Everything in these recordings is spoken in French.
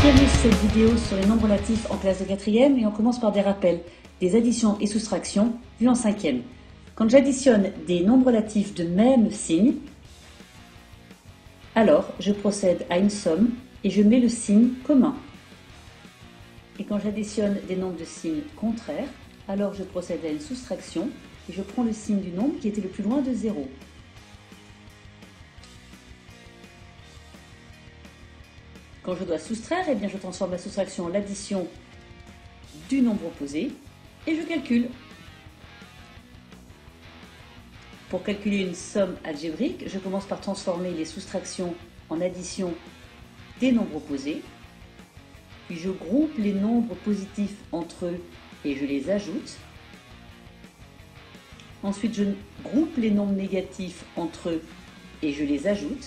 poursuivre cette vidéo sur les nombres relatifs en classe de 4e et on commence par des rappels, des additions et soustractions vues en 5e. Quand j'additionne des nombres relatifs de même signe, alors je procède à une somme et je mets le signe commun. Et quand j'additionne des nombres de signes contraires, alors je procède à une soustraction et je prends le signe du nombre qui était le plus loin de 0. Quand je dois soustraire, eh bien je transforme la soustraction en l'addition du nombre opposé et je calcule. Pour calculer une somme algébrique, je commence par transformer les soustractions en addition des nombres opposés, puis je groupe les nombres positifs entre eux et je les ajoute. Ensuite, je groupe les nombres négatifs entre eux et je les ajoute.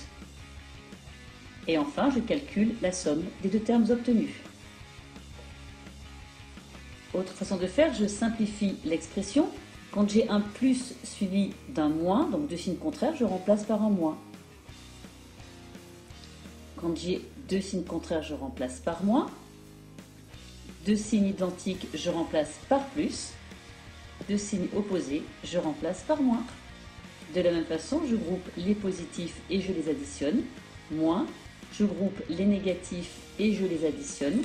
Et enfin, je calcule la somme des deux termes obtenus. Autre façon de faire, je simplifie l'expression. Quand j'ai un plus suivi d'un moins, donc deux signes contraires, je remplace par un moins. Quand j'ai deux signes contraires, je remplace par moins. Deux signes identiques, je remplace par plus. Deux signes opposés, je remplace par moins. De la même façon, je groupe les positifs et je les additionne. Moins. Je groupe les négatifs et je les additionne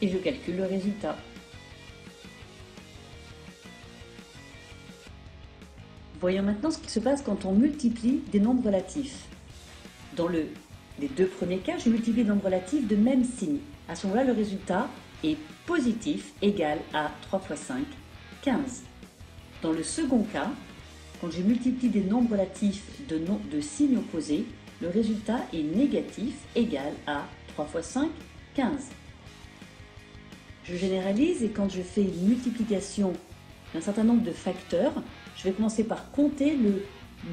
et je calcule le résultat. Voyons maintenant ce qui se passe quand on multiplie des nombres relatifs. Dans les deux premiers cas, je multiplie des nombres relatifs de même signe. À ce moment-là, le résultat est positif égal à 3 fois 5, 15. Dans le second cas, quand je multiplie des nombres relatifs de signes opposés, le résultat est négatif égal à 3 fois 5, 15. Je généralise et quand je fais une multiplication d'un certain nombre de facteurs, je vais commencer par compter le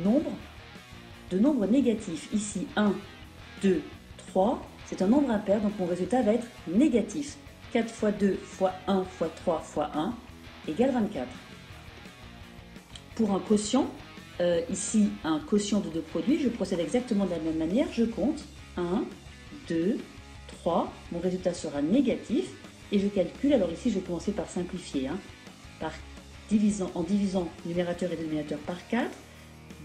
nombre de nombres négatifs. Ici, 1, 2, 3, c'est un nombre impair, donc mon résultat va être négatif. 4 fois 2 fois 1 fois 3 fois 1 égale 24. Pour un quotient, ici un quotient de deux produits, je procède exactement de la même manière, je compte 1, 2, 3, mon résultat sera négatif et je calcule, alors ici je vais commencer par simplifier, en divisant numérateur et dénominateur par 4,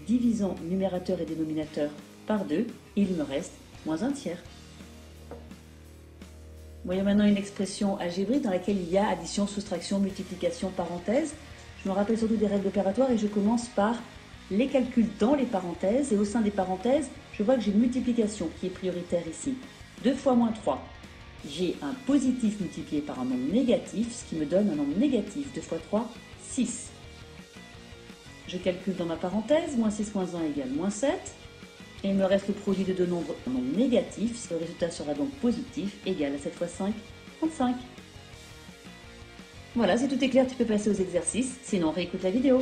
divisant numérateur et dénominateur par 2, et il me reste moins un tiers. Voyons maintenant une expression algébrique dans laquelle il y a addition, soustraction, multiplication, parenthèse. Je me rappelle surtout des règles opératoires et je commence par les calculs dans les parenthèses, et au sein des parenthèses, je vois que j'ai une multiplication qui est prioritaire ici. 2 fois moins 3. J'ai un positif multiplié par un nombre négatif, ce qui me donne un nombre négatif. 2 fois 3, 6. Je calcule dans ma parenthèse, moins 6 moins 1 égale moins 7. Et il me reste le produit de deux nombres, un nombre négatif. Le résultat sera donc positif, égal à 7 fois 5, 35. Voilà, si tout est clair, tu peux passer aux exercices. Sinon, réécoute la vidéo.